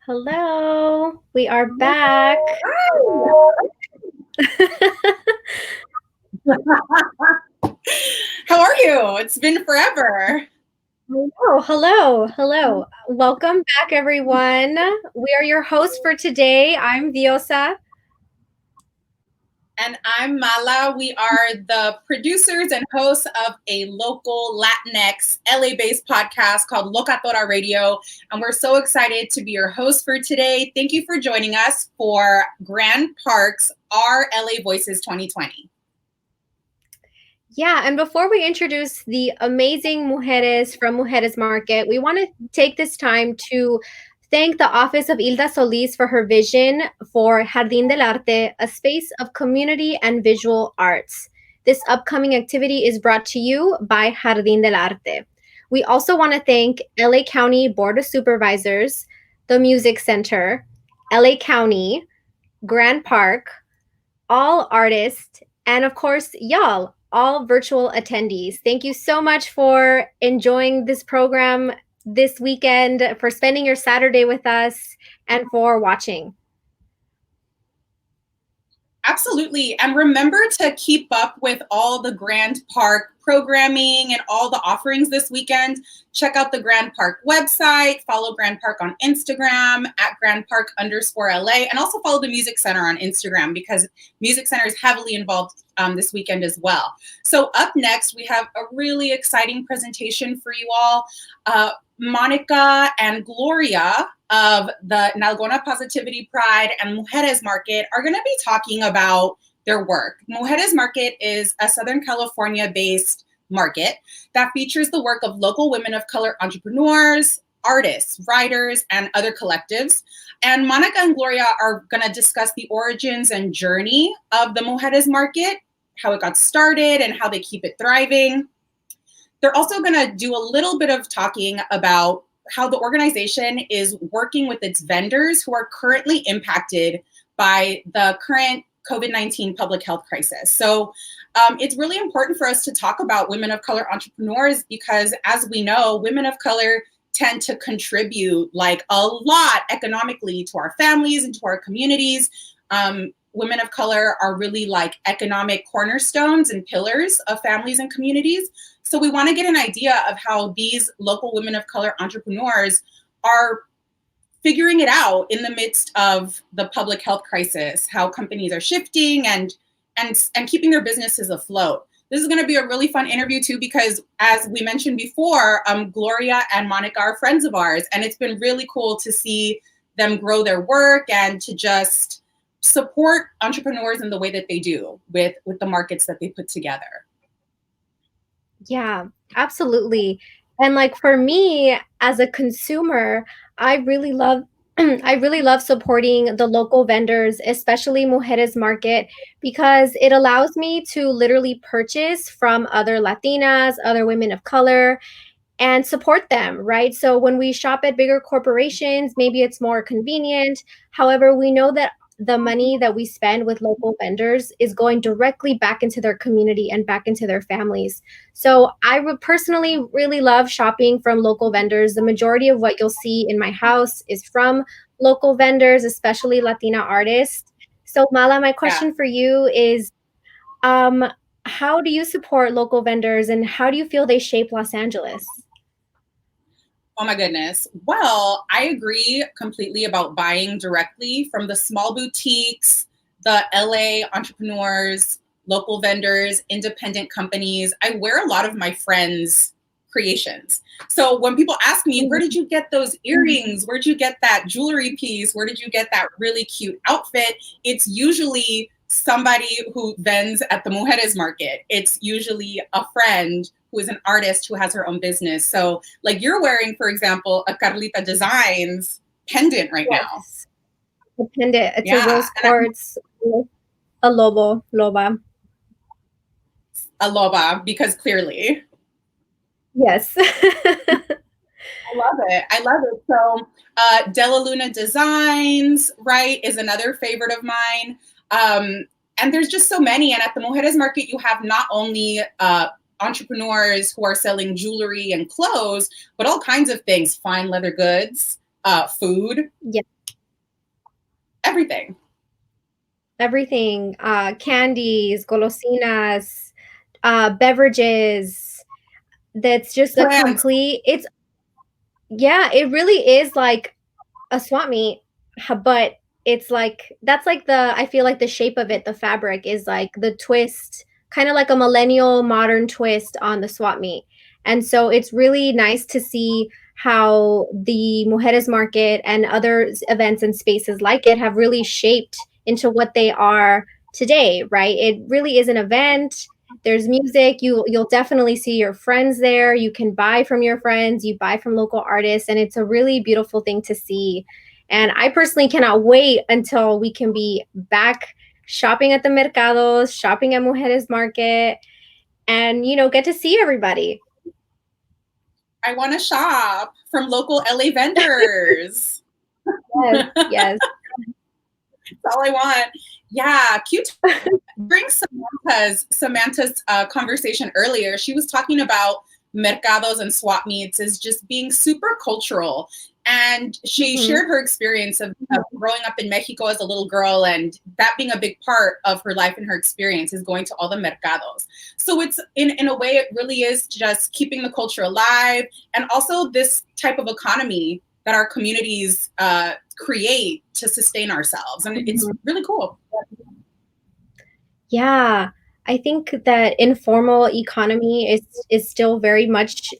Hello, we are back. How are you? It's been forever. Hello. Welcome back, everyone. We are your hosts for today. I'm Diosa. And I'm Mala. We are the producers and hosts of a local Latinx LA-based podcast called Locatora Radio. And we're so excited to be your host for today. Thank you for joining us for Grand Park's Our LA Voices 2020. Yeah, and before we introduce the amazing Mujeres from Mujeres Market, we want to take this time to thank the Office of Hilda Solis for her vision for Jardín del Arte, a space of community and visual arts. This upcoming activity is brought to you by Jardín del Arte. We also want to thank LA County Board of Supervisors, the Music Center, LA County, Grand Park, all artists, and of course, y'all, all virtual attendees. Thank you so much for enjoying this program this weekend, for spending your Saturday with us, and for watching. Absolutely. And remember to keep up with all the Grand Park programming and all the offerings this weekend. Check out the Grand Park website, follow Grand Park on Instagram at @GrandPark_LA, and also follow the Music Center on Instagram because Music Center is heavily involved this weekend as well. So up next, we have a really exciting presentation for you all. Mónica and Gloria of the Nalgona Positivity Pride and Mujeres Market are going to be talking about their work. Mujeres Market is a Southern California-based market that features the work of local women of color entrepreneurs, artists, writers, and other collectives. And Mónica and Gloria are going to discuss the origins and journey of the Mujeres Market, how it got started, and how they keep it thriving. They're also going to do a little bit of talking about how the organization is working with its vendors who are currently impacted by the current COVID-19 public health crisis. So it's really important for us to talk about women of color entrepreneurs because, as we know, women of color tend to contribute like a lot economically to our families and to our communities. Women of color are really like economic cornerstones and pillars of families and communities. So we want to get an idea of how these local women of color entrepreneurs are figuring it out in the midst of the public health crisis, how companies are shifting and keeping their businesses afloat. This is going to be a really fun interview too, because as we mentioned before, Gloria and Mónica are friends of ours, and it's been really cool to see them grow their work and to just support entrepreneurs in the way that they do with the markets that they put together. Yeah, absolutely. And like for me as a consumer, I really love supporting the local vendors, especially Mujeres Market, because it allows me to literally purchase from other Latinas, other women of color, and support them, right? So when we shop at bigger corporations, maybe it's more convenient. However, we know that the money that we spend with local vendors is going directly back into their community and back into their families. So I would personally really love shopping from local vendors. The majority of what you'll see in my house is from local vendors, especially Latina artists. So Mala, my question for you is, how do you support local vendors and how do you feel they shape Los Angeles? Oh my goodness. Well, I agree completely about buying directly from the small boutiques, the LA entrepreneurs, local vendors, independent companies. I wear a lot of my friends' creations. So when people ask me, where did you get those earrings? Where did you get that jewelry piece? Where did you get that really cute outfit? It's usually somebody who vends at the Mujeres Market. It's usually a friend who is an artist who has her own business. So like you're wearing, for example, a Carlita Designs pendant right now. A pendant. It's a rose quartz, a loba. A loba, because clearly. Yes. I love it. So Della Luna Designs, right, is another favorite of mine. And there's just so many. And at the Mujeres Market, you have not only entrepreneurs who are selling jewelry and clothes, but all kinds of things, fine leather goods, food. Yeah. everything. Everything, candies, golosinas, beverages. That's just a Plants. complete it's yeah, it really is like a swap meet, but it's like that's like the I feel like the shape of it, the fabric is like the twist, kind of like a millennial modern twist on the swap meet. And so it's really nice to see how the Mujeres Market and other events and spaces like it have really shaped into what they are today, right? It really is an event. There's music. You'll definitely see your friends there. You can buy from your friends, you buy from local artists, and it's a really beautiful thing to see. And I personally cannot wait until we can be back shopping at the mercados, shopping at Mujeres Market, and get to see everybody. I want to shop from local LA vendors. Yes, yes. That's all I want. Yeah, cute. During Samantha's conversation earlier, she was talking about mercados and swap meets as just being super cultural. And she Mhm. shared her experience of growing up in Mexico as a little girl, and that being a big part of her life and her experience is going to all the mercados. So it's in a way, it really is just keeping the culture alive, and also this type of economy that our communities create to sustain ourselves. And it's Mhm. really cool. Yeah, I think that informal economy is still very much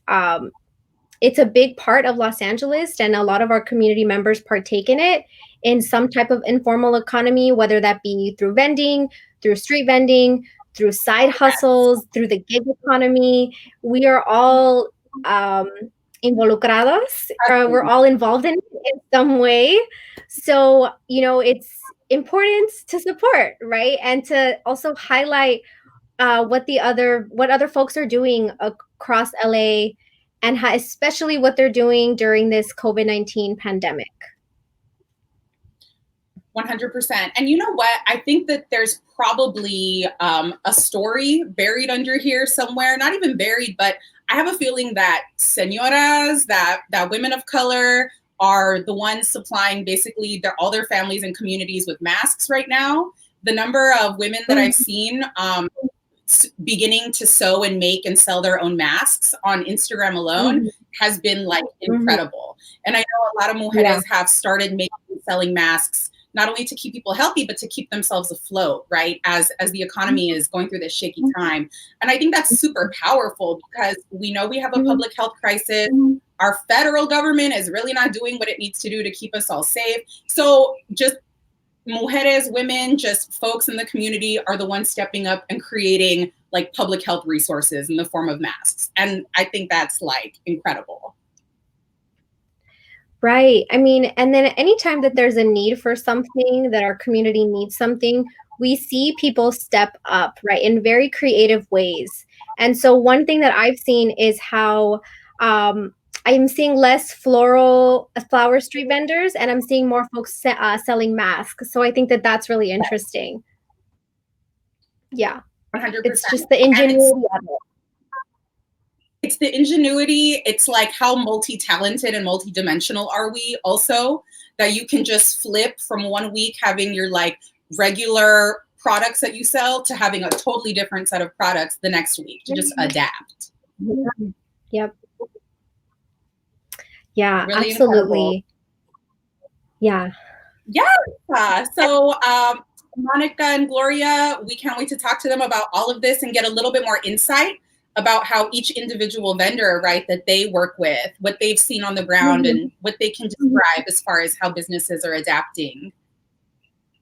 it's a big part of Los Angeles, and a lot of our community members partake in it in some type of informal economy, whether that be through vending, through street vending, through side hustles, through the gig economy. We are all involucrados. We're all involved in it in some way. So, it's important to support, right? And to also highlight what other folks are doing across LA, and especially what they're doing during this COVID-19 pandemic. 100%. And you know what? I think that there's probably a story buried under here somewhere, not even buried, but I have a feeling that senoras, that women of color are the ones supplying basically all their families and communities with masks right now. The number of women that I've seen beginning to sew and make and sell their own masks on Instagram alone Mhm, has been like mhm. incredible. And I know a lot of Yeah. mujeres have started making and selling masks not only to keep people healthy but to keep themselves afloat, right? As the economy is going through this shaky time. And I think that's super powerful because we know we have a Mhm, public health crisis. Our federal government is really not doing what it needs to do to keep us all safe. So just mujeres, women, just folks in the community are the ones stepping up and creating like public health resources in the form of masks. And I think that's like incredible. Right. I mean, and then anytime that there's a need for something, that our community needs something, we see people step up, right, in very creative ways. And so one thing that I've seen is how I'm seeing less flower street vendors, and I'm seeing more folks selling masks. So I think that that's really interesting. Yeah, it's 100%. just the And ingenuity of it. it's the ingenuity. It's like how multi-talented and multi-dimensional are we also, that you can just flip from one week having your like regular products that you sell to having a totally different set of products the next week to just adapt. Mhm. Yep. Yeah, Really incredible. absolutely. Yeah. Yeah. So, Monica and Gloria, we can't wait to talk to them about all of this and get a little bit more insight about how each individual vendor, right, that they work with, what they've seen on the ground, Mhm. and what they can describe as far as how businesses are adapting.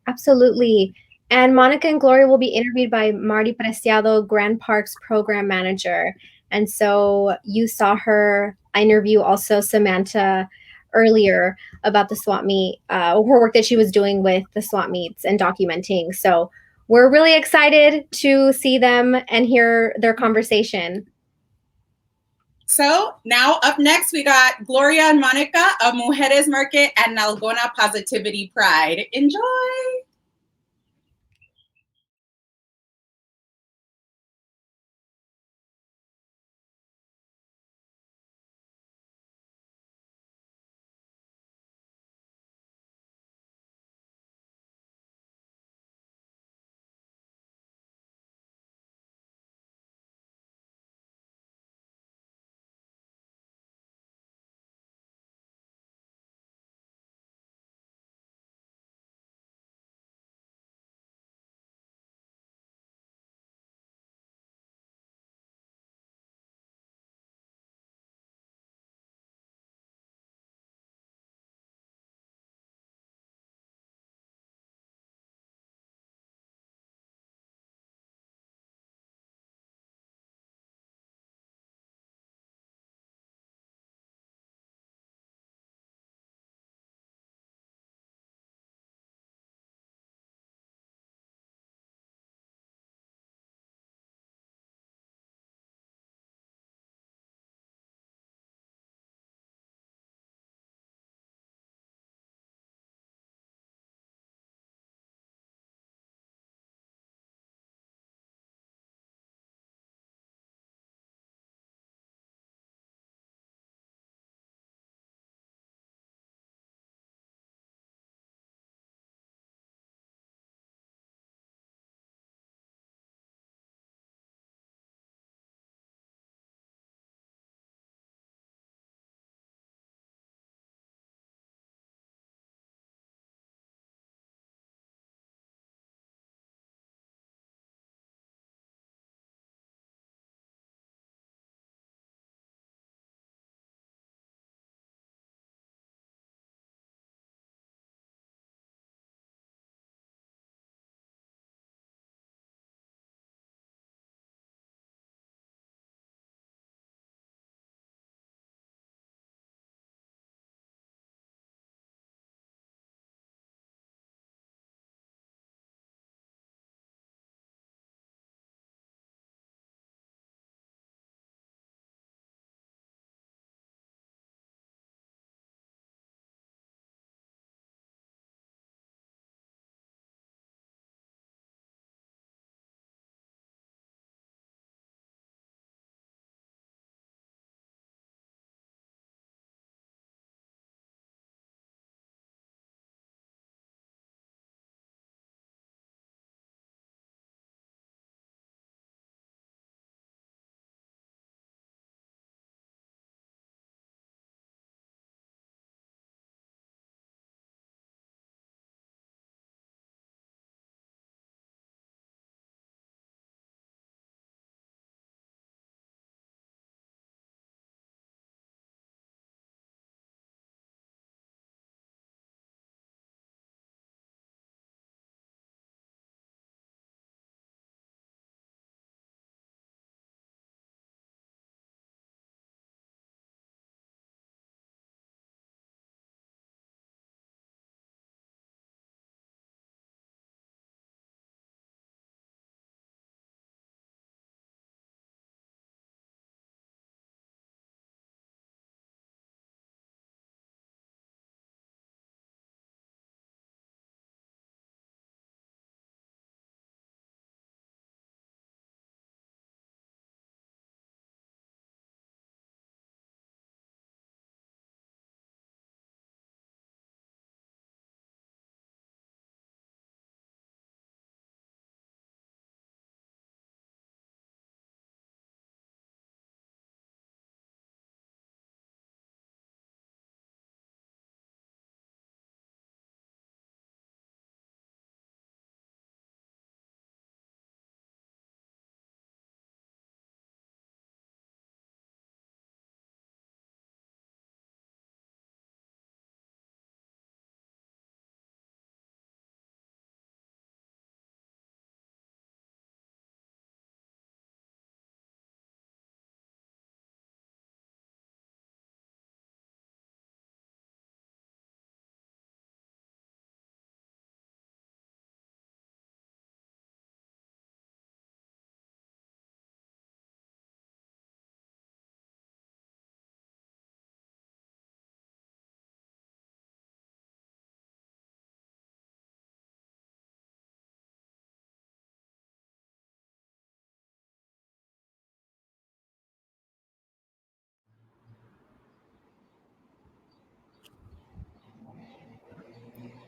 Absolutely. And Monica and Gloria will be interviewed by Marty Preciado, Grand Park's program manager. And so you saw her interview also Samantha earlier about the swap meet, her work that she was doing with the swap meets and documenting. So we're really excited to see them and hear their conversation. So now up next, we got Gloria and Monica of Mujeres Market and Nalgona Positivity Pride. Enjoy.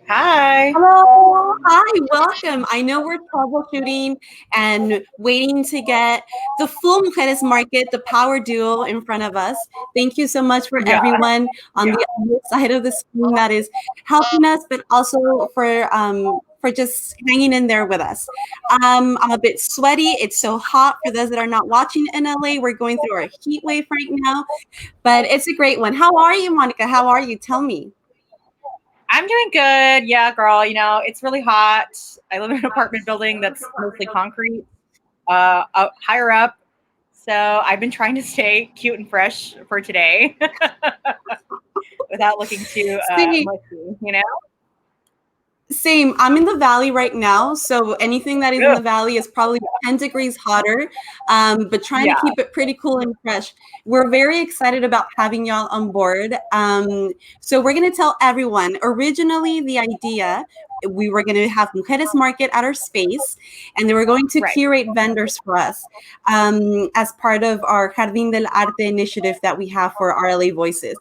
Hi. Hello. Hi, welcome. I know we're troubleshooting and waiting to get the full Mujeres market, the power duo in front of us. Thank you so much for Yeah. everyone on the other side of the screen that is helping us, but also for just hanging in there with us. I'm a bit sweaty. It's so hot for those that are not watching in LA. We're going through our heat wave right now, but it's a great one. How are you, Monica? How are you? Tell me. I'm doing good. Yeah, girl. You know, it's really hot. I live in an apartment building that's mostly concrete, up higher up. So I've been trying to stay cute and fresh for today without looking too See, mushy, you know? same. I'm in the valley right now, so anything that is in Ugh, the valley is probably 10 degrees hotter, but trying to yeah. keep it pretty cool and fresh. We're very excited about having y'all on board. So we're going to tell everyone, originally the idea, we were going to have Mujeres Market at our space, and they were going to Right. curate vendors for us as part of our Jardín del Arte initiative that we have for RLA Voices.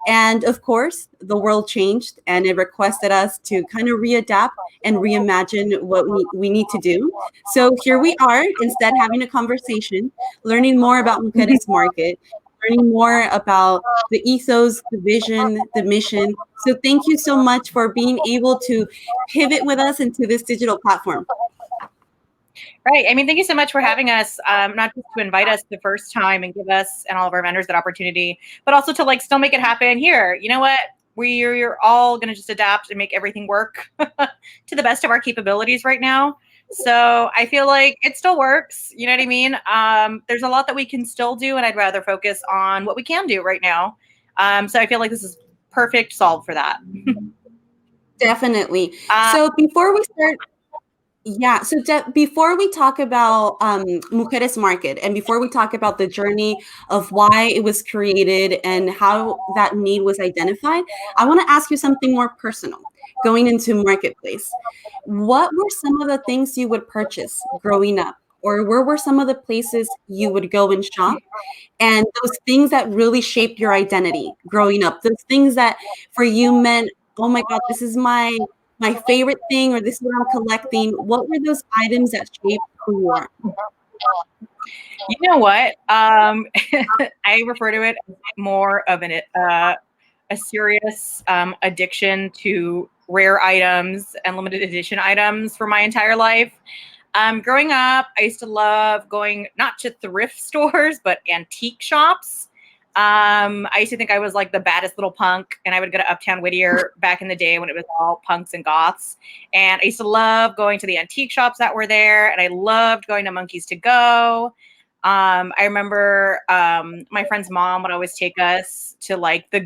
And of course, the world changed and it requested us to kind of readapt and reimagine what we need to do. So here we are, instead having a conversation, learning more about Mujeres Market, learning more about the ethos, the vision, the mission. So thank you so much for being able to pivot with us into this digital platform. Right. I mean, thank you so much for having us, not just to invite us the first time and give us and all of our vendors that opportunity, but also to like still make it happen here. You know what? We're all going to just adapt and make everything work to the best of our capabilities right now. So I feel like it still works. You know what I mean? There's a lot that we can still do, and I'd rather focus on what we can do right now. So I feel like this is perfect solve for that. Definitely. So before we start, before we talk about Mujeres Market and before we talk about the journey of why it was created and how that need was identified, I want to ask you something more personal. Going into Marketplace, what were some of the things you would purchase growing up? Or where were some of the places you would go and shop? And those things that really shaped your identity growing up, those things that for you meant, oh my God, this is my favorite thing, or this is what I'm collecting. What were those items that shaped who you are? You know what? I refer to it as more of a serious addiction to rare items and limited edition items for my entire life. Growing up, I used to love going not to thrift stores, but antique shops. I used to think I was like the baddest little punk, and I would go to Uptown Whittier back in the day when it was all punks and goths. And I used to love going to the antique shops that were there, and I loved going to Monkeys to Go. I remember my friend's mom would always take us to like the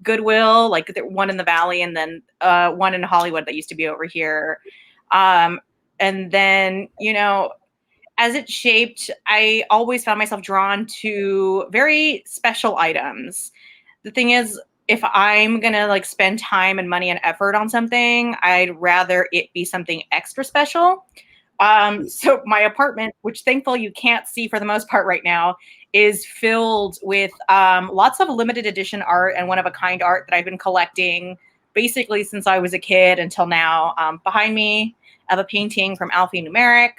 Goodwill, like the one in the Valley, and then one in Hollywood that used to be over here. And then, you know, as it shaped, I always found myself drawn to very special items. The thing is, if I'm gonna like spend time and money and effort on something, I'd rather it be something extra special. So my apartment, which thankfully you can't see for the most part right now, is filled with lots of limited edition art and one of a kind art that I've been collecting basically since I was a kid until now. Behind me, I have a painting from Alfie Numeric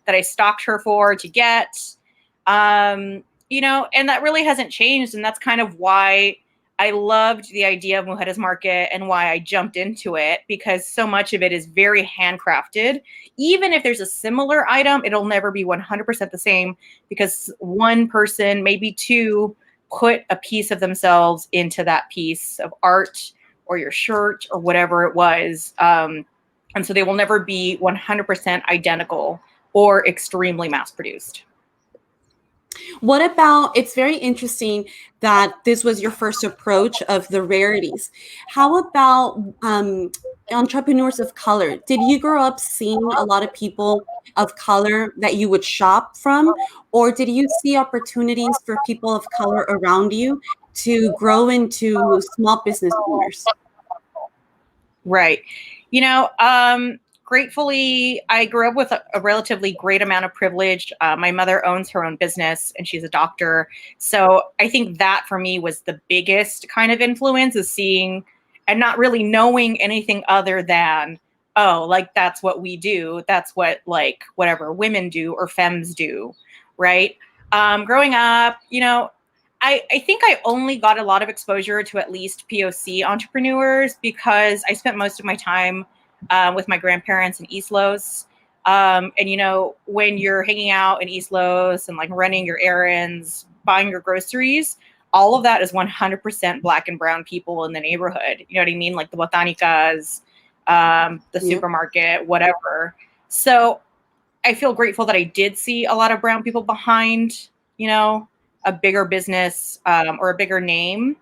that I stalked her for to get. You know, and that really hasn't changed. And that's kind of why I loved the idea of Mujeres Market and why I jumped into it, because so much of it is very handcrafted. Even if there's a similar item, it'll never be 100% the same because one person, maybe two, put a piece of themselves into that piece of art or your shirt or whatever it was. And so they will never be 100% identical or extremely mass produced. What about, it's very interesting that this was your first approach of the rarities. How about entrepreneurs of color? Did you grow up seeing a lot of people of color that you would shop from? Or did you see opportunities for people of color around you to grow into small business owners? Right. You know, gratefully, I grew up with a relatively great amount of privilege. My mother owns her own business and she's a doctor. So I think that for me was the biggest kind of influence, is seeing and not really knowing anything other than, oh, like that's what we do. That's what like whatever women do or femmes do, right? Growing up, I think I only got a lot of exposure to at least POC entrepreneurs because I spent most of my time with my grandparents in East Los. And when you're hanging out in East Los and like running your errands, buying your groceries, all of that is 100% Black and brown people in the neighborhood. You know what I mean? Like the botanicas, the supermarket, whatever. So I feel grateful that I did see a lot of brown people behind, a bigger business or a bigger name.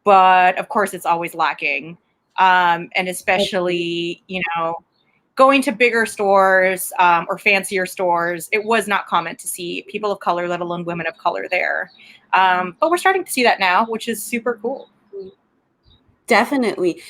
But of course, it's always lacking. And especially, going to bigger stores or fancier stores, it was not common to see people of color, let alone women of color there. But we're starting to see that now, which is super cool. Definitely.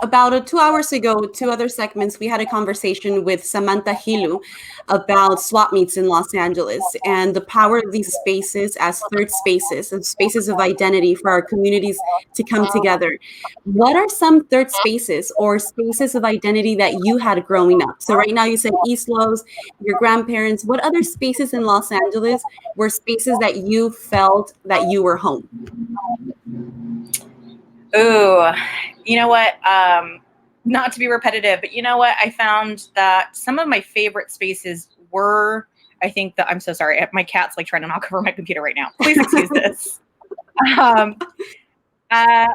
About 2 hours ago, 2 other segments, we had a conversation with Samantha Hilu about swap meets in Los Angeles and the power of these spaces as third spaces and spaces of identity for our communities to come together. What are some third spaces or spaces of identity that you had growing up? So right now you said East Los, your grandparents. What other spaces in Los Angeles were spaces that you felt that you were home? Ooh, you know what? Not to be repetitive, but you know what? I found that some of my favorite spaces were, I'm so sorry. My cat's like trying to knock over my computer right now. Please excuse this. I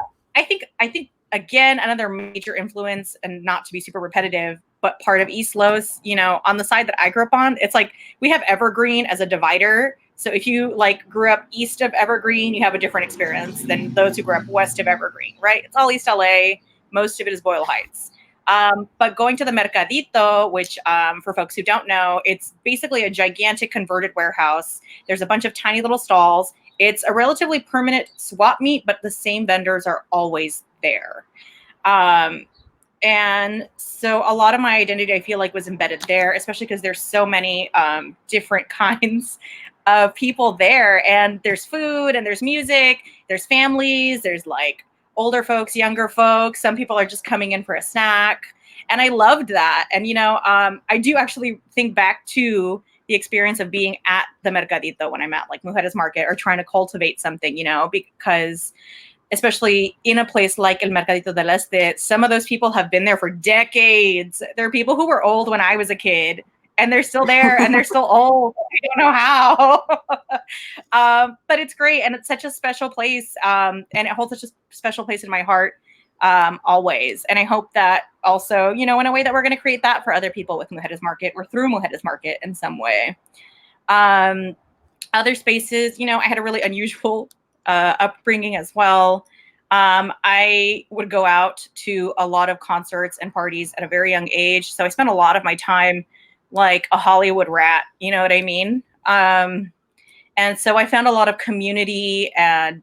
think again, another major influence, and not to be super repetitive, but part of East Los, on the side that I grew up on, it's like we have Evergreen as a divider. So if you like grew up east of Evergreen, you have a different experience than those who grew up west of Evergreen, right? It's all East LA. Most of it is Boyle Heights. But going to the Mercadito, which for folks who don't know, it's basically a gigantic converted warehouse. There's a bunch of tiny little stalls. It's a relatively permanent swap meet, but the same vendors are always there. And so a lot of my identity, I feel like, was embedded there, especially because there's so many different kinds of people there. And there's food and there's music, there's families, there's like older folks, younger folks. Some people are just coming in for a snack. And I loved that. And, I do actually think back to the experience of being at the Mercadito when I'm at like Mujeres Market or trying to cultivate something, because especially in a place like El Mercadito del Este, some of those people have been there for decades. There are people who were old when I was a kid, and they're still there, and they're still old. I don't know how. But it's great, and it's such a special place, and it holds such a special place in my heart always. And I hope that also, in a way that we're going to create that for other people with Mujeres Market or through Mujeres Market in some way. Other spaces, I had a really unusual upbringing as well. I would go out to a lot of concerts and parties at a very young age. So I spent a lot of my time like a Hollywood rat, you know what I mean? And so I found a lot of community and,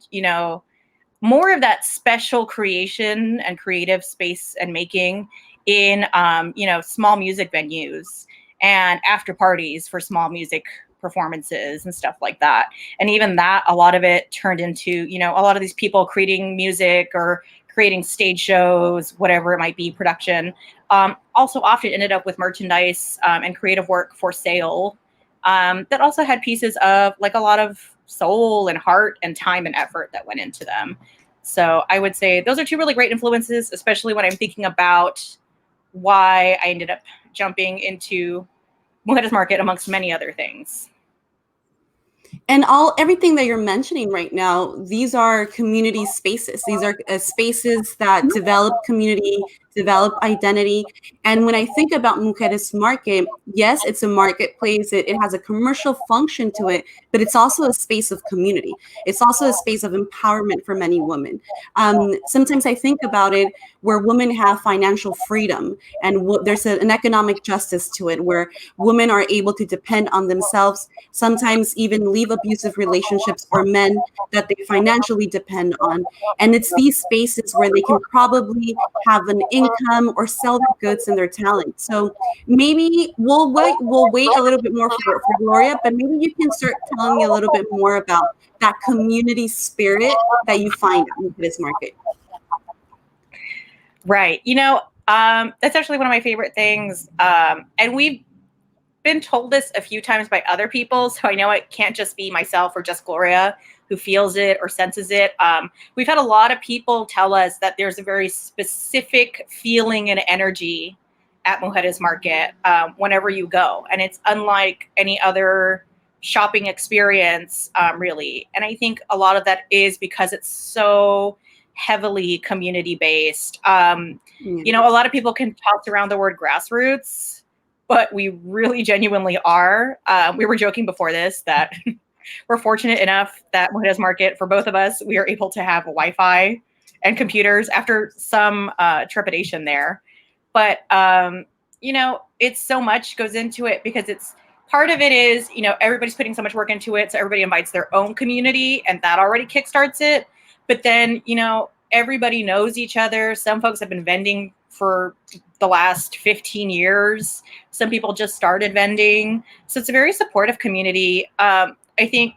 more of that special creation and creative space and making in, small music venues and after parties for small music performances and stuff like that. And even that, a lot of it turned into, a lot of these people creating music or creating stage shows, whatever it might be, production, also often ended up with merchandise and creative work for sale that also had pieces of like a lot of soul and heart and time and effort that went into them. So I would say those are two really great influences, especially when I'm thinking about why I ended up jumping into Mujeres Market amongst many other things. And everything that you're mentioning right now, these are community spaces. These are spaces that develop community, develop identity. And when I think about Mujeres Market, yes, it's a marketplace. It has a commercial function to it, but it's also a space of community. It's also a space of empowerment for many women. Sometimes I think about it where women have financial freedom and there's an economic justice to it where women are able to depend on themselves, sometimes even leave abusive relationships or men that they financially depend on. And it's these spaces where they can probably have an income or sell their goods and their talent. So maybe we'll wait a little bit more for Gloria, but maybe you can start telling me a little bit more about that community spirit that you find at Mujeres Market. Right. That's actually one of my favorite things. And we've been told this a few times by other people, so I know it can't just be myself or just Gloria who feels it or senses it. We've had a lot of people tell us that there's a very specific feeling and energy at Mujeres Market whenever you go, and it's unlike any other shopping experience, really. And I think a lot of that is because it's so heavily community based. A lot of people can toss around the word grassroots, but we really genuinely are. We were joking before this that we're fortunate enough that Mujeres Market, for both of us, we are able to have Wi-Fi and computers after some trepidation there. But, it's so much goes into it because it's part of it is, everybody's putting so much work into it. So everybody invites their own community and that already kickstarts it. But then, everybody knows each other. Some folks have been vending for the last 15 years. Some people just started vending. So it's a very supportive community. I think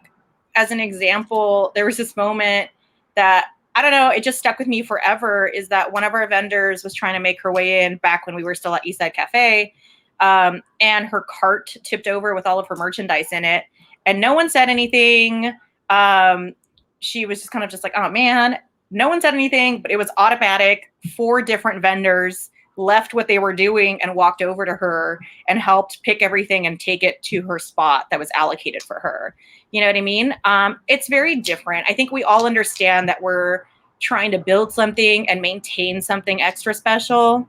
as an example, there was this moment that, I don't know, it just stuck with me forever, is that one of our vendors was trying to make her way in back when we were still at Eastside Cafe. And her cart tipped over with all of her merchandise in it. And no one said anything. She was just kind of just like, oh man, no one said anything, but it was automatic. 4 different vendors left what they were doing and walked over to her and helped pick everything and take it to her spot that was allocated for her. You know what I mean? It's very different. I think we all understand that we're trying to build something and maintain something extra special.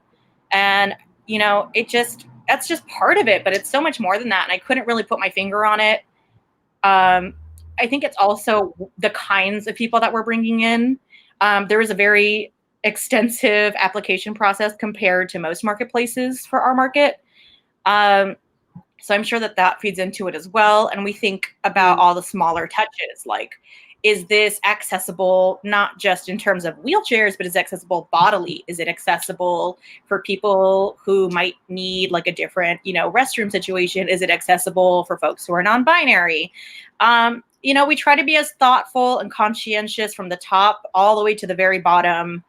And, that's just part of it, but it's so much more than that. And I couldn't really put my finger on it. I think it's also the kinds of people that we're bringing in. There is a very extensive application process compared to most marketplaces for our market. So I'm sure that feeds into it as well. And we think about all the smaller touches, like, is this accessible, not just in terms of wheelchairs, but is it accessible bodily? Is it accessible for people who might need like a different, restroom situation? Is it accessible for folks who are non-binary? We try to be as thoughtful and conscientious from the top all the way to the very bottom.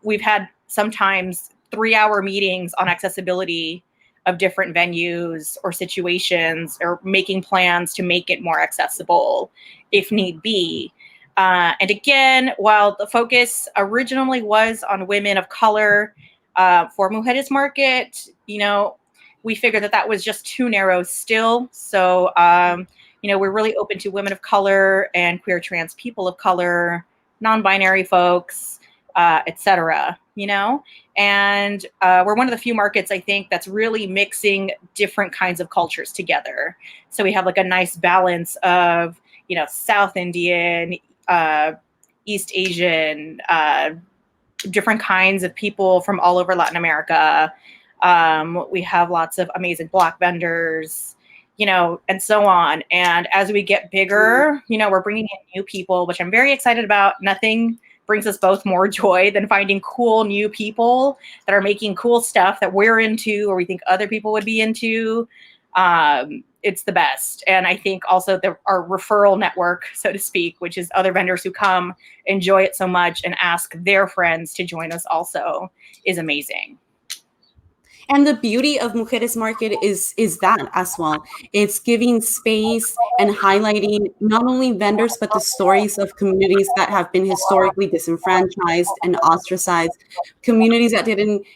We've had sometimes 3-hour meetings on accessibility of different venues or situations, or making plans to make it more accessible if need be. And again, while the focus originally was on women of color for Mujeres Market, we figured that was just too narrow still. So, we're really open to women of color and queer trans people of color, non-binary folks, et cetera, and we're one of the few markets, I think, that's really mixing different kinds of cultures together. So we have like a nice balance of, South Indian, East Asian, different kinds of people from all over Latin America. We have lots of amazing Black vendors, and so on. And as we get bigger, we're bringing in new people, which I'm very excited about. Nothing brings us both more joy than finding cool new people that are making cool stuff that we're into or we think other people would be into. It's the best. And I think also our referral network, so to speak, which is other vendors who come, enjoy it so much and ask their friends to join us also, is amazing. And the beauty of Mujeres Market is that as well. It's giving space and highlighting not only vendors, but the stories of communities that have been historically disenfranchised and ostracized, communities that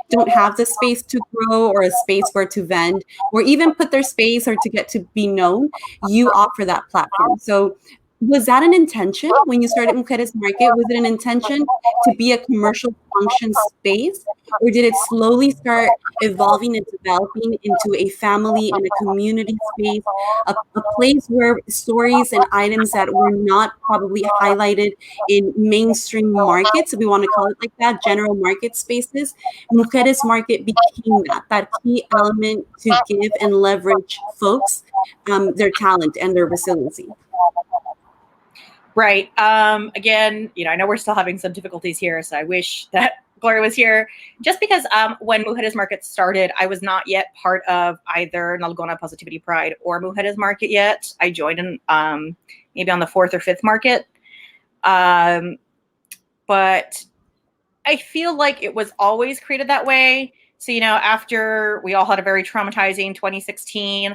don't have the space to grow or a space where to vend or even put their space or to get to be known. You offer that platform. So was that an intention when you started Mujeres Market? Was it an intention to be a commercial function space? Or did it slowly start evolving and developing into a family and a community space, a place where stories and items that were not probably highlighted in mainstream markets, if we want to call it like that, general market spaces, Mujeres Market became that key element to give and leverage folks, their talent and their resiliency? Right. Again, I know we're still having some difficulties here, so I wish that Gloria was here. Just because when Mujeres Market started, I was not yet part of either Nalgona Positivity Pride or Mujeres Market yet. I joined in maybe on the 4th or 5th market. But I feel like it was always created that way. So, after we all had a very traumatizing 2016,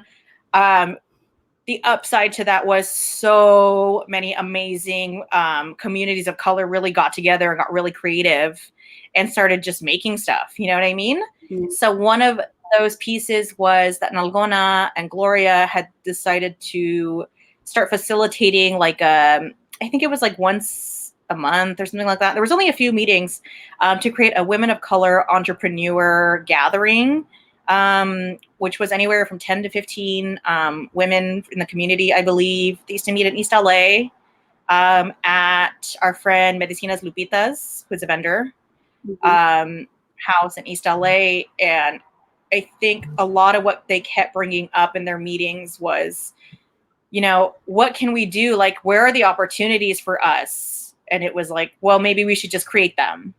the upside to that was so many amazing communities of color really got together and got really creative and started just making stuff. You know what I mean? Mm-hmm. So one of those pieces was that Nalgona and Gloria had decided to start facilitating I think it was like once a month or something like that. There was only a few meetings to create a women of color entrepreneur gathering, which was anywhere from 10 to 15 women in the community, I believe. They used to meet in East LA at our friend Medicinas Lupitas, who's a vendor, house in East LA. And I think a lot of what they kept bringing up in their meetings was, what can we do? Like, where are the opportunities for us? And it was like, well, maybe we should just create them.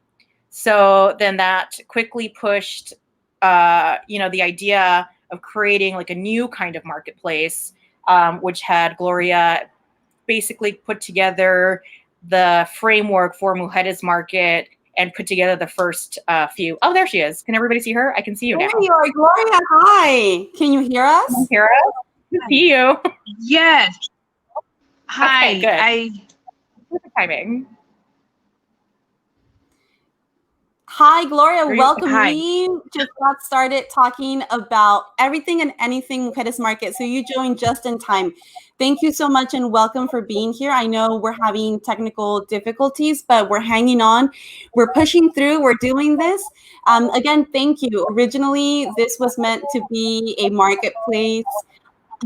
So then that quickly pushed, the idea of creating like a new kind of marketplace, which had Gloria basically put together the framework for Mujeres Market and put together the first few. Oh, there she is. Can everybody see her? I can see you now. There you are, Gloria. Hi. Can you hear us? Can you hear us? I can see you. Yes. Hi. Okay, good. Perfect timing. Hi, Gloria. Welcome. Hi. We just got started talking about everything and anything Mujeres Market, so you joined just in time. Thank you so much and welcome for being here. I know we're having technical difficulties, but we're hanging on. We're pushing through. We're doing this. Again, thank you. Originally, this was meant to be a marketplace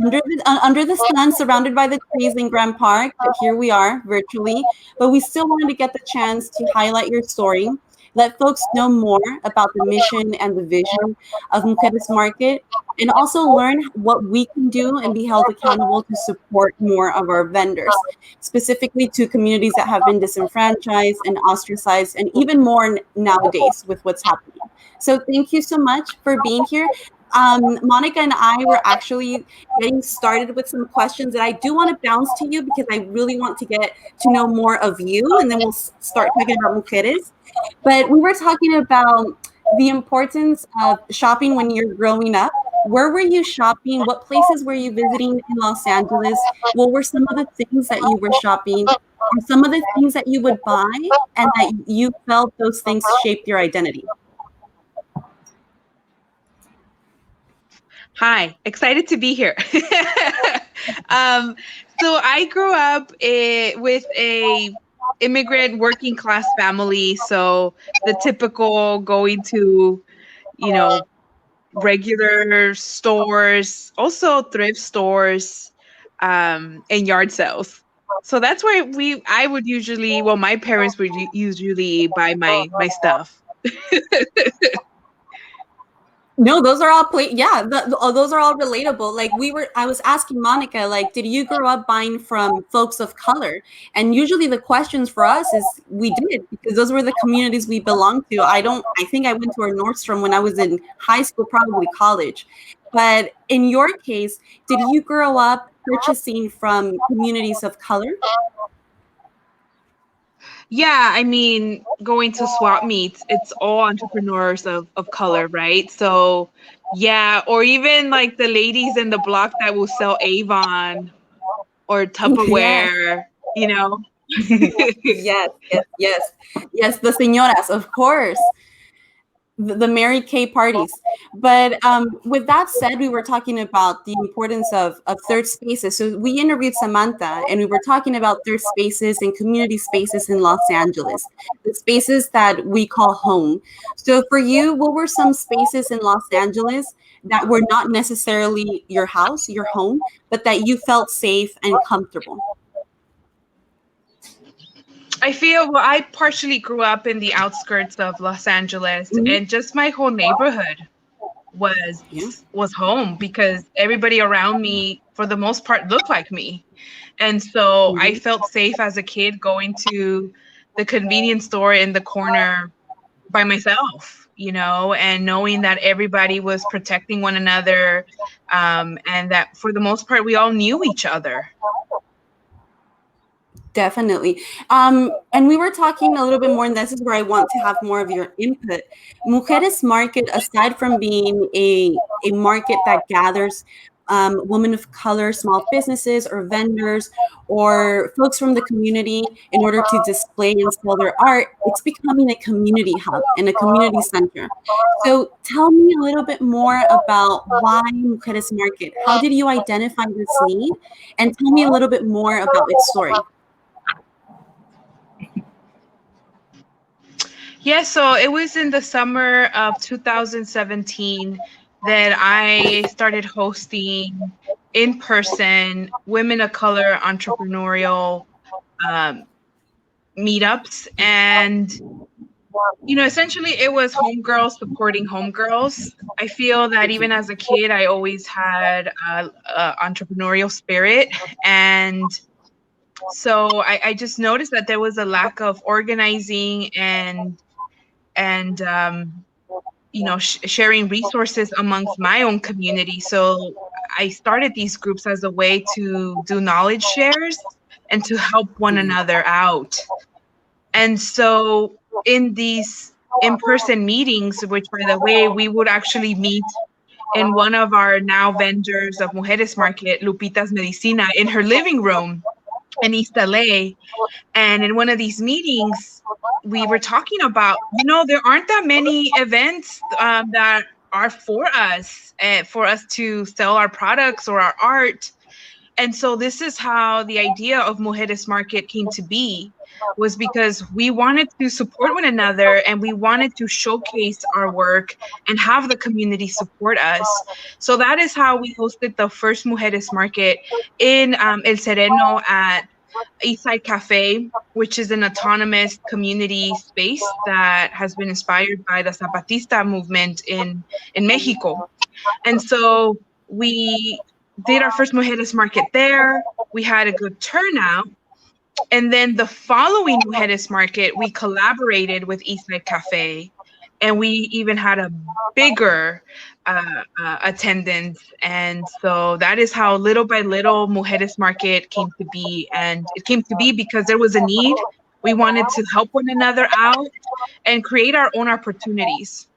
under the sun, surrounded by the trees in Grand Park, but here we are virtually. But we still wanted to get the chance to highlight your story, let folks know more about the mission and the vision of Mujeres Market, and also learn what we can do and be held accountable to support more of our vendors, specifically to communities that have been disenfranchised and ostracized, and even more nowadays with what's happening. So thank you so much for being here. Mónica and I were actually getting started with some questions that I do want to bounce to you because I really want to get to know more of you, and then we'll start talking about Mujeres. But we were talking about the importance of shopping when you're growing up. Where were you shopping? What places were you visiting in Los Angeles? What were some of the things that you were shopping? Or some of the things that you would buy and that you felt those things shaped your identity? Hi, excited to be here. So I grew up with a immigrant working class family. So the typical going to, regular stores, also thrift stores, and yard sales. So that's where my parents would usually buy my stuff. No, those are all those are all relatable. Like I was asking Mónica, like, did you grow up buying from folks of color? And usually the questions for us is we did, because those were the communities we belonged to. I think I went to a Nordstrom when I was in high school, probably college. But in your case, did you grow up purchasing from communities of color? Yeah, I mean, going to swap meets, it's all entrepreneurs of color, right? So, yeah, or even like the ladies in the block that will sell Avon or Tupperware, Yes, the señoras, of course. The Mary Kay parties. But with that said, we were talking about the importance of third spaces. So we interviewed Samantha, and we were talking about third spaces and community spaces in Los Angeles, the spaces that we call home. So for you, what were some spaces in Los Angeles that were not necessarily your house, your home, but that you felt safe and comfortable? I feel, well, I partially grew up in the outskirts of Los Angeles, and just my whole neighborhood was home, because everybody around me, for the most part, looked like me. And so I felt safe as a kid going to the convenience store in the corner by myself, and knowing that everybody was protecting one another, and that for the most part, we all knew each other. Definitely. And we were talking a little bit more, and this is where I want to have more of your input. Mujeres Market, aside from being a market that gathers women of color, small businesses or vendors or folks from the community in order to display and sell their art, it's becoming a community hub and a community center. So tell me a little bit more about why Mujeres Market. How did you identify this need? And tell me a little bit more about its story. Yeah, so it was in the summer of 2017 that I started hosting in-person women of color entrepreneurial meetups. And, essentially it was homegirls supporting homegirls. I feel that even as a kid, I always had a entrepreneurial spirit. And so I just noticed that there was a lack of organizing and sharing resources amongst my own community. So I started these groups as a way to do knowledge shares and to help one another out. And so in these in-person meetings, which by the way, we would actually meet in one of our now vendors of Mujeres Market, Lupita's Medicina, in her living room in East LA. And in one of these meetings, we were talking about, there aren't that many events that are for us to sell our products or our art. And so this is how the idea of Mujeres Market came to be, was because we wanted to support one another and we wanted to showcase our work and have the community support us. So that is how we hosted the first Mujeres Market in El Sereno at Eastside Cafe, which is an autonomous community space that has been inspired by the Zapatista movement in Mexico. And so we did our first Mujeres Market there. We had a good turnout. And then the following Mujeres Market, we collaborated with Eastside Cafe, and we even had a bigger attendance. And so that is how little by little Mujeres Market came to be. And it came to be because there was a need. We wanted to help one another out and create our own opportunities.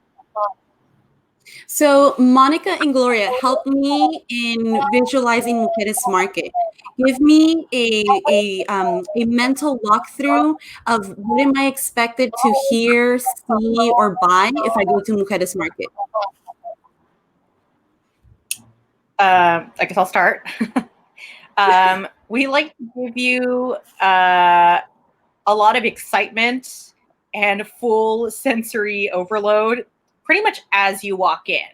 So Monica and Gloria, help me in visualizing Mujeres Market. Give me a mental walkthrough of what am I expected to hear, see, or buy if I go to Mujeres Market. I guess I'll start. We like to give you a lot of excitement and full sensory overload pretty much as you walk in.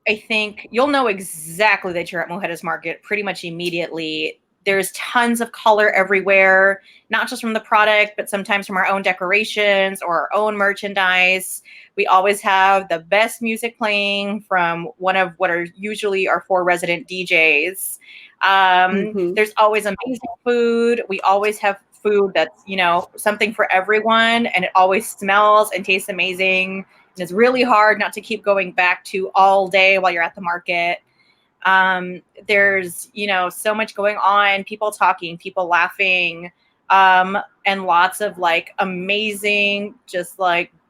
I think you'll know exactly that you're at Mujeres Market pretty much immediately. There's tons of color everywhere, not just from the product, but sometimes from our own decorations or our own merchandise. We always have the best music playing from one of what are usually our 4 resident DJs. There's always amazing food. We always have food that's, something for everyone, and it always smells and tastes amazing. And it's really hard not to keep going back to all day while you're at the market. There's, so much going on, people talking, people laughing, and lots of amazing, just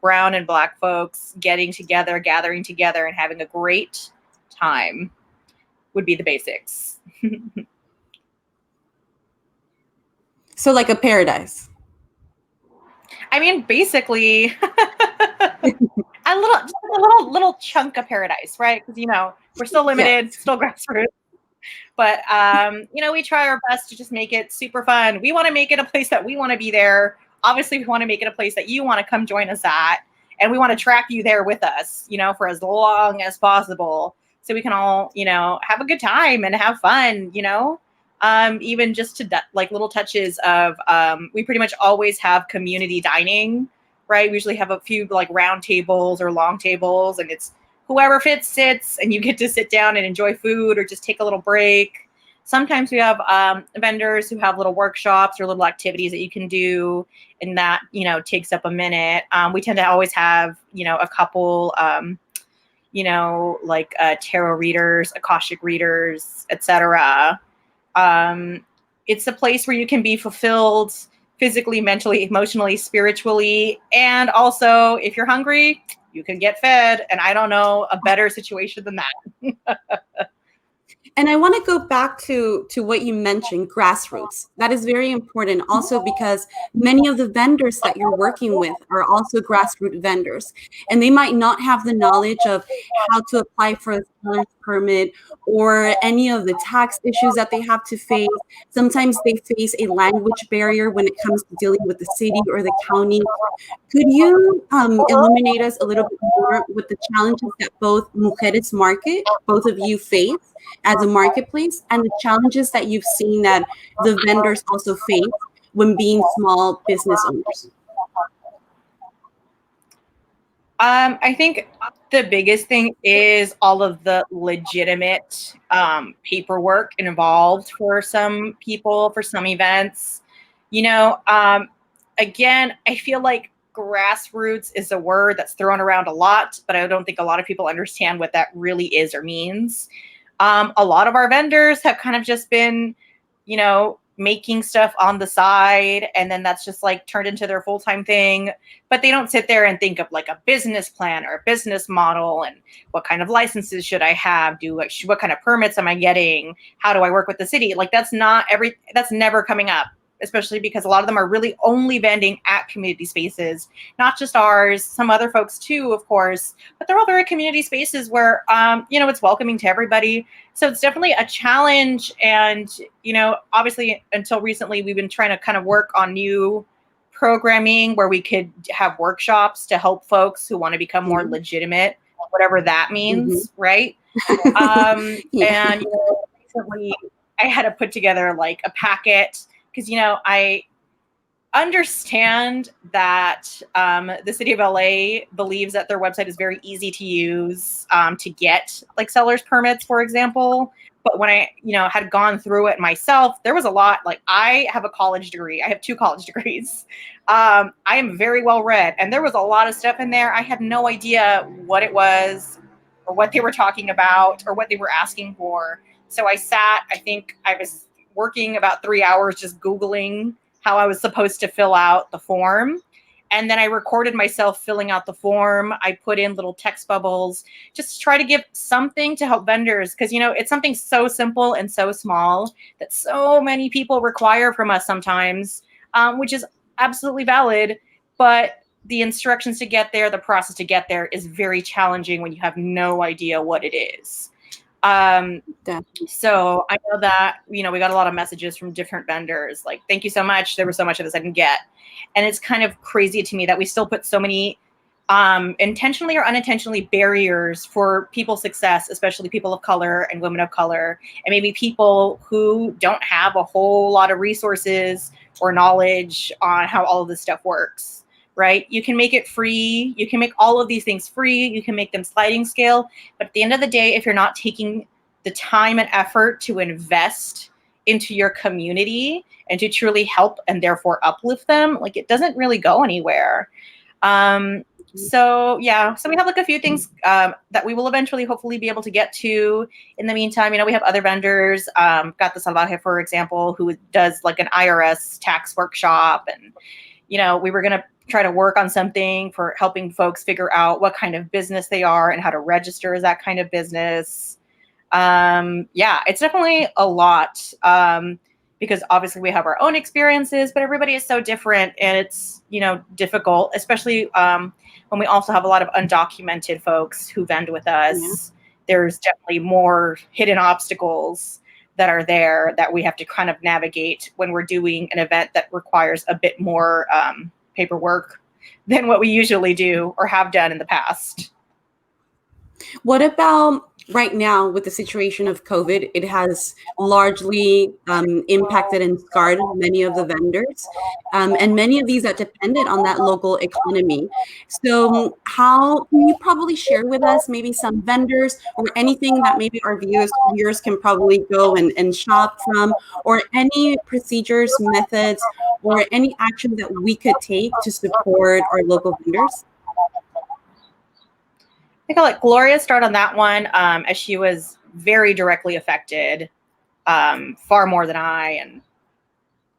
brown and black folks getting together, gathering together and having a great time would be the basics. So like a paradise. I mean, basically a little chunk of paradise, right? Because, we're still limited, yes. Still grassroots. But, we try our best to just make it super fun. We want to make it a place that we want to be there. Obviously, we want to make it a place that you want to come join us at. And we want to track you there with us, for as long as possible. So we can all, have a good time and have fun, even just to little touches of, we pretty much always have community dining, right? We usually have a few round tables or long tables, and it's whoever fits sits, and you get to sit down and enjoy food or just take a little break. Sometimes we have vendors who have little workshops or little activities that you can do, and that, takes up a minute. We tend to always have, a couple, tarot readers, Akashic readers, etc. It's a place where you can be fulfilled physically, mentally, emotionally, spiritually, and also if you're hungry, you can get fed. And I don't know a better situation than that. And I want to go back to what you mentioned, grassroots. That is very important also because many of the vendors that you're working with are also grassroots vendors. And they might not have the knowledge of how to apply for a seller's permit or any of the tax issues that they have to face. Sometimes they face a language barrier when it comes to dealing with the city or the county. Could you illuminate us a little bit more with the challenges that both Mujeres Market, both of you face as a marketplace, and the challenges that you've seen that the vendors also face when being small business owners? I think the biggest thing is all of the legitimate paperwork involved for some people, for some events. Again, I feel like grassroots is a word that's thrown around a lot, but I don't think a lot of people understand what that really is or means. A lot of our vendors have kind of just been, making stuff on the side, and then that's just like turned into their full-time thing, but they don't sit there and think of like a business plan or a business model and what kind of licenses should I have, what kind of permits am I getting, how do I work with the city. Like that's never coming up, especially because a lot of them are really only vending at community spaces, not just ours, some other folks too, of course, but they're all very community spaces where, it's welcoming to everybody. So it's definitely a challenge. And, obviously until recently, we've been trying to kind of work on new programming where we could have workshops to help folks who want to become more legitimate, whatever that means, right? Yeah. And recently I had to put together like a packet because, I understand that the city of LA believes that their website is very easy to use to get like seller's permits, for example. But when I, had gone through it myself, there was a lot. Like I have a college degree. I have 2 college degrees. I am very well read. And there was a lot of stuff in there. I had no idea what it was or what they were talking about or what they were asking for. So I think I was working about 3 hours just Googling how I was supposed to fill out the form. And then I recorded myself filling out the form. I put in little text bubbles just to try to give something to help vendors. Because, it's something so simple and so small that so many people require from us sometimes, which is absolutely valid. But the instructions to get there, the process to get there is very challenging when you have no idea what it is. So I know that, we got a lot of messages from different vendors, like, thank you so much. There was so much of this I didn't get. And it's kind of crazy to me that we still put so many intentionally or unintentionally barriers for people's success, especially people of color and women of color, and maybe people who don't have a whole lot of resources or knowledge on how all of this stuff works. Right? You can make it free. You can make all of these things free. You can make them sliding scale. But at the end of the day, if you're not taking the time and effort to invest into your community and to truly help and therefore uplift them, like it doesn't really go anywhere. So we have like a few things that we will eventually hopefully be able to get to. In the meantime, we have other vendors, got the Salvaje, for example, who does like an IRS tax workshop. And, we were going to try to work on something for helping folks figure out what kind of business they are and how to register as that kind of business. It's definitely a lot because obviously we have our own experiences, but everybody is so different and it's, difficult, especially when we also have a lot of undocumented folks who vend with us. Yeah. There's definitely more hidden obstacles that are there that we have to kind of navigate when we're doing an event that requires a bit more paperwork than what we usually do or have done in the past. What about right now with the situation of COVID? It has largely impacted and scarred many of the vendors and many of these that depended on that local economy. So how can you probably share with us maybe some vendors or anything that maybe our viewers can probably go and shop from, or any procedures, methods, or any action that we could take to support our local vendors? I think I'll let Gloria start on that one, as she was very directly affected far more than I, and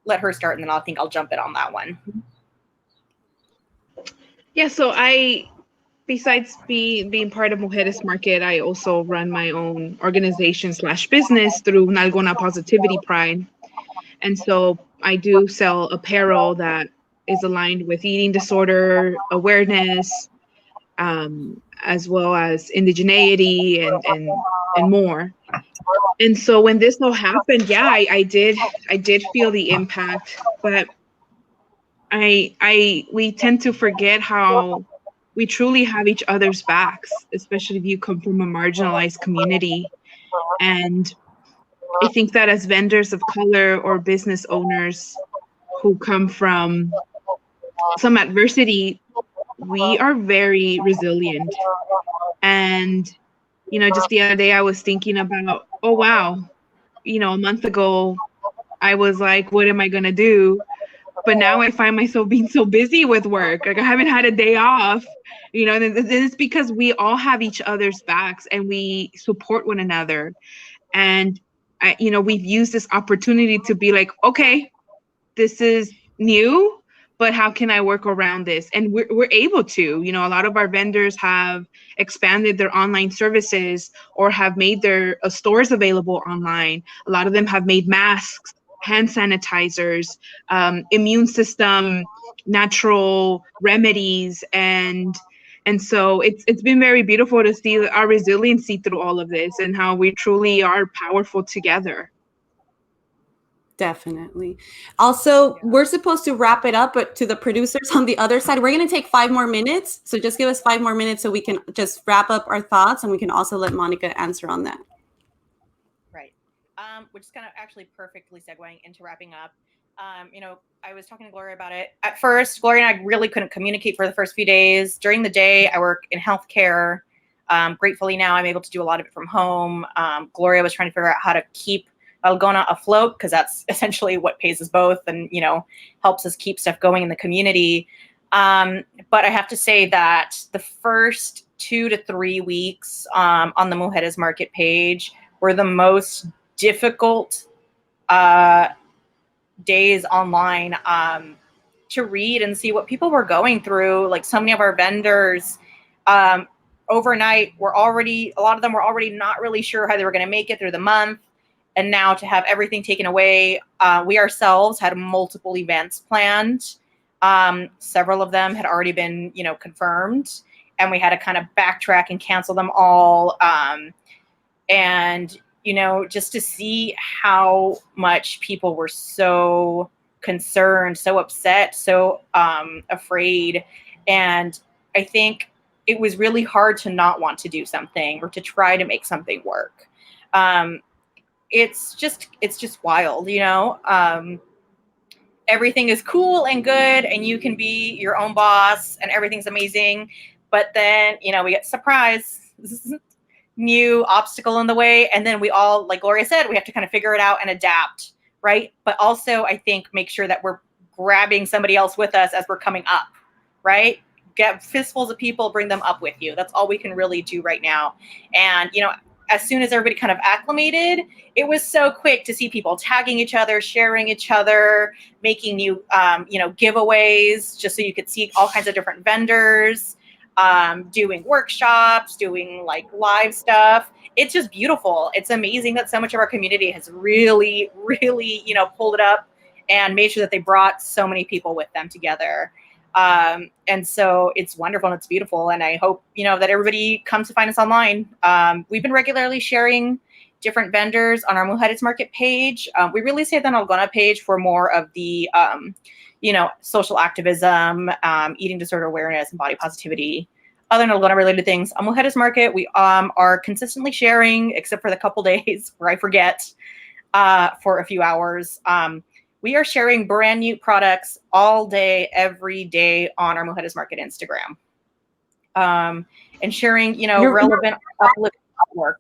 let her start, and then I think I'll jump in on that one. Yeah, so besides being part of Mujeres Market, I also run my own organization/business through Nalgona Positivity Pride. And so I do sell apparel that is aligned with eating disorder awareness, as well as indigeneity and more. And so when this all happened, yeah, I did feel the impact, but we tend to forget how we truly have each other's backs, especially if you come from a marginalized community. And I think that as vendors of color or business owners who come from some adversity, we are very resilient. And, just the other day I was thinking about, oh, wow, a month ago, I was like, what am I going to do? But now I find myself being so busy with work. Like I haven't had a day off, and it's because we all have each other's backs and we support one another. And, we've used this opportunity to be like, okay, this is new, but how can I work around this? And we're able to, a lot of our vendors have expanded their online services or have made their stores available online. A lot of them have made masks, hand sanitizers, immune system, natural remedies. And so it's been very beautiful to see our resiliency through all of this and how we truly are powerful together. Definitely. Also, we're supposed to wrap it up, but to the producers on the other side, we're going to take 5 more minutes. So just give us 5 more minutes so we can just wrap up our thoughts, and we can also let Monica answer on that. Right. Which is kind of actually perfectly segueing into wrapping up. I was talking to Gloria about it. At first, Gloria and I really couldn't communicate for the first few days. During the day, I work in healthcare. Gratefully now I'm able to do a lot of it from home. Gloria was trying to figure out how to keep Nalgona afloat, because that's essentially what pays us both and, helps us keep stuff going in the community. But I have to say that the first 2 to 3 weeks on the Mujeres Market page were the most difficult days online to read and see what people were going through. Like so many of our vendors overnight a lot of them were already not really sure how they were going to make it through the month. And now to have everything taken away, we ourselves had multiple events planned. Several of them had already been, confirmed, and we had to kind of backtrack and cancel them all. And, just to see how much people were so concerned, so upset, so afraid. And I think it was really hard to not want to do something or to try to make something work. It's just wild, everything is cool and good and you can be your own boss and everything's amazing. But then, we get surprise, new obstacle in the way. And then we all, like Gloria said, we have to kind of figure it out and adapt. Right. But also I think make sure that we're grabbing somebody else with us as we're coming up. Right. Get fistfuls of people, bring them up with you. That's all we can really do right now. And, as soon as everybody kind of acclimated, it was so quick to see people tagging each other, sharing each other, making new, giveaways, just so you could see all kinds of different vendors, doing workshops, doing like live stuff. It's just beautiful. It's amazing that so much of our community has really, really, pulled it up and made sure that they brought so many people with them together. And so it's wonderful and it's beautiful. And I hope, that everybody comes to find us online. We've been regularly sharing different vendors on our Mujeres Market page. We really say the Nalgona page for more of the, social activism, eating disorder awareness and body positivity, other Nalgona related things. On Mujeres Market, we are consistently sharing, except for the couple days where I forget for a few hours. We are sharing brand new products all day, every day on our Mujeres Market Instagram. And sharing, relevant uplifting work.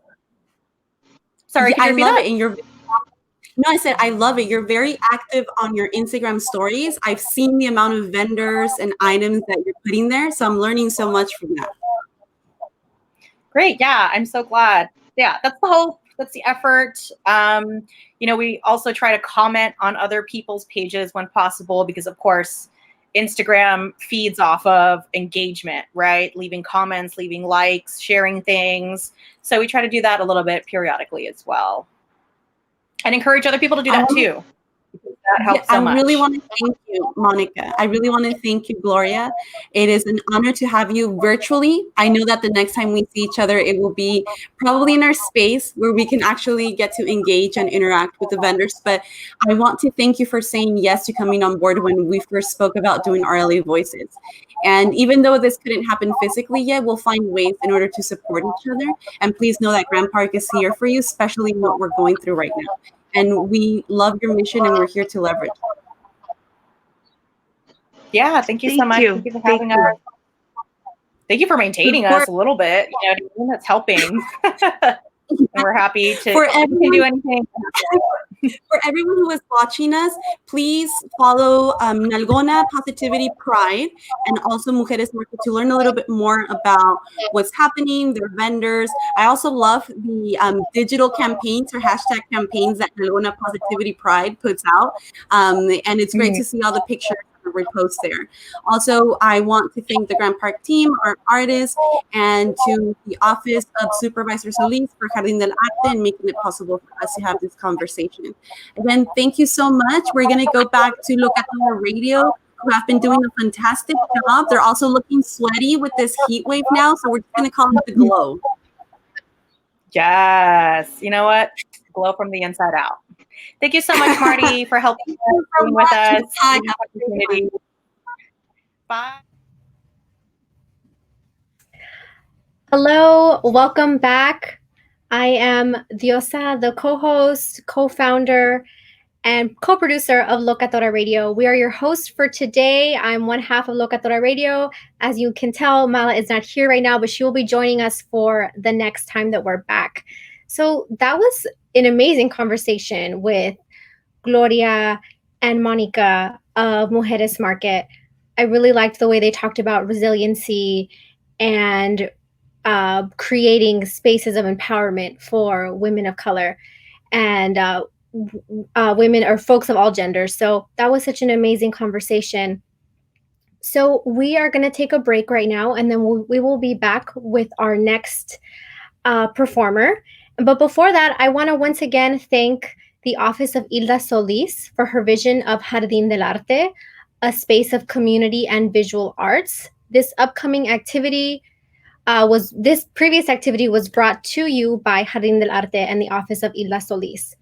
Sorry, I love it. No, I said I love it. You're very active on your Instagram stories. I've seen the amount of vendors and items that you're putting there, so I'm learning so much from that. Great, yeah, I'm so glad. Yeah, that's the whole That's the effort. We also try to comment on other people's pages when possible, because of course, Instagram feeds off of engagement, right? Leaving comments, leaving likes, sharing things. So we try to do that a little bit periodically as well. And encourage other people to do that too. That helps so much. I really want to thank you, Monica. I really want to thank you, Gloria. It is an honor to have you virtually. I know that the next time we see each other, it will be probably in our space where we can actually get to engage and interact with the vendors. But I want to thank you for saying yes to coming on board when we first spoke about doing RLA Voices. And even though this couldn't happen physically yet, we'll find ways in order to support each other. And please know that Grand Park is here for you, especially what we're going through right now. And we love your mission, and we're here to leverage. Yeah, thank you so much. Thank you for having us. Thank you for maintaining us a little bit. That's helping. We're happy to do anything. For everyone who is watching us, please follow Nalgona Positivity Pride and also Mujeres Market to learn a little bit more about what's happening, their vendors. I also love the digital campaigns or hashtag campaigns that Nalgona Positivity Pride puts out. And it's great to see all the pictures repost there. Also, I want to thank the Grand Park team, our artists, and to the Office of Supervisor Solis for Jardín del Arte and making it possible for us to have this conversation. Again, thank you so much. We're going to go back to Locatora Radio, who have been doing a fantastic job. They're also looking sweaty with this heat wave now, so we're just going to call it the glow. Yes. You know what? Glow from the inside out. Thank you so much, Marty, for helping with us. Bye. Hello, welcome back. I am Diosa, the co-host, co-founder, and co-producer of Locatora Radio. We are your host for today. I'm one half of Locatora Radio. As you can tell, Mala is not here right now, but she will be joining us for the next time that we're back. So that was an amazing conversation with Gloria and Mónica of Mujeres Market. I really liked the way they talked about resiliency and creating spaces of empowerment for women of color and women or folks of all genders. So that was such an amazing conversation. So we are going to take a break right now, and then we will be back with our next performer. But before that, I want to once again thank the Office of Hilda Solis for her vision of Jardín del Arte, a space of community and visual arts. This upcoming activity this previous activity was brought to you by Jardín del Arte and the Office of Hilda Solis.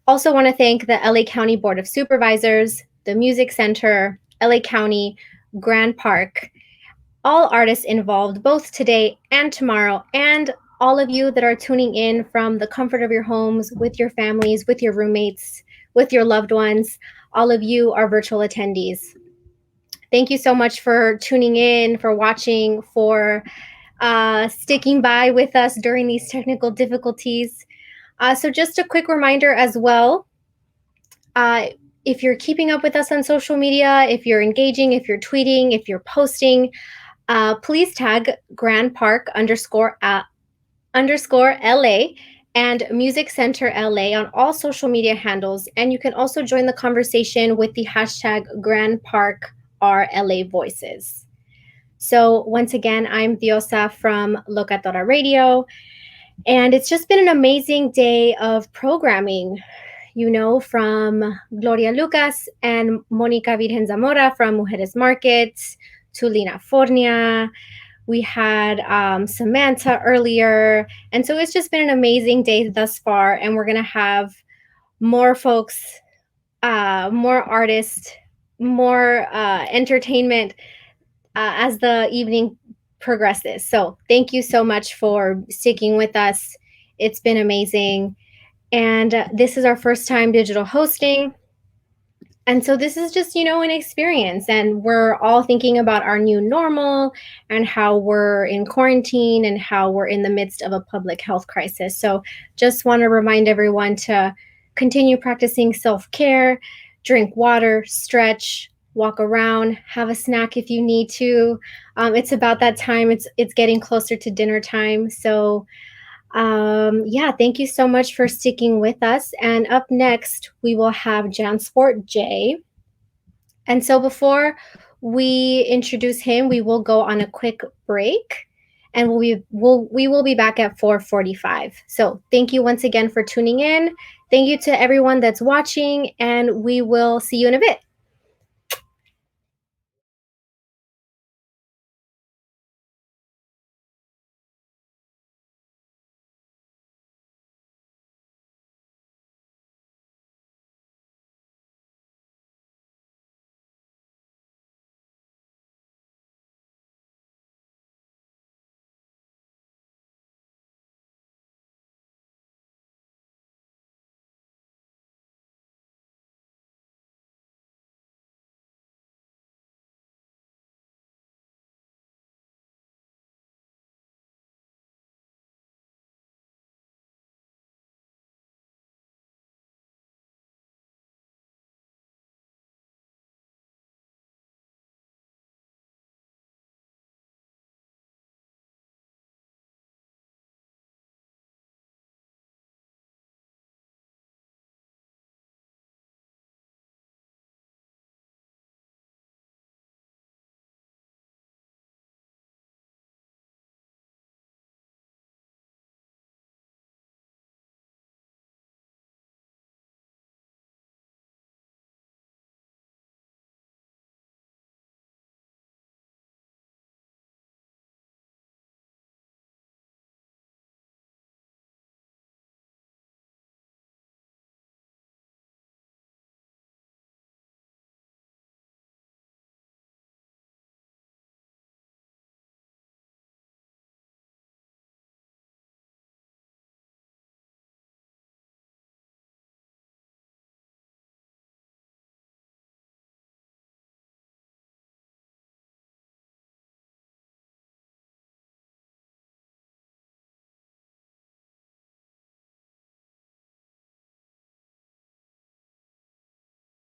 Also want to thank the LA County Board of Supervisors, the Music Center, LA County, Grand Park, all artists involved both today and tomorrow, and all of you that are tuning in from the comfort of your homes, with your families, with your roommates, with your loved ones. All of you are virtual attendees. Thank you so much for tuning in, for watching, for sticking by with us during these technical difficulties. So just a quick reminder as well, if you're keeping up with us on social media, if you're engaging, if you're tweeting, if you're posting, please tag Grand Park _LA and Music Center LA on all social media handles. And you can also join the conversation with the hashtag Grand Park RLA Voices. So once again, I'm Diosa from Locatora Radio, and it's just been an amazing day of programming, from Gloria Lucas and Mónica Virgen Zamora from Mujeres Market to Lina Fornia. We had Samantha earlier. And so it's just been an amazing day thus far. And we're going to have more folks, more artists, more entertainment as the evening progresses. So thank you so much for sticking with us. It's been amazing. And this is our first time digital hosting. And so this is just, an experience, and we're all thinking about our new normal and how we're in quarantine and how we're in the midst of a public health crisis. So just want to remind everyone to continue practicing self-care, drink water, stretch, walk around, have a snack if you need to. It's about that time. It's getting closer to dinner time. So Yeah, thank you so much for sticking with us. And up next, we will have Jansport J. And so before we introduce him, we will go on a quick break, and we will be back at 4:45. So thank you once again for tuning in. Thank you to everyone that's watching, and we will see you in a bit.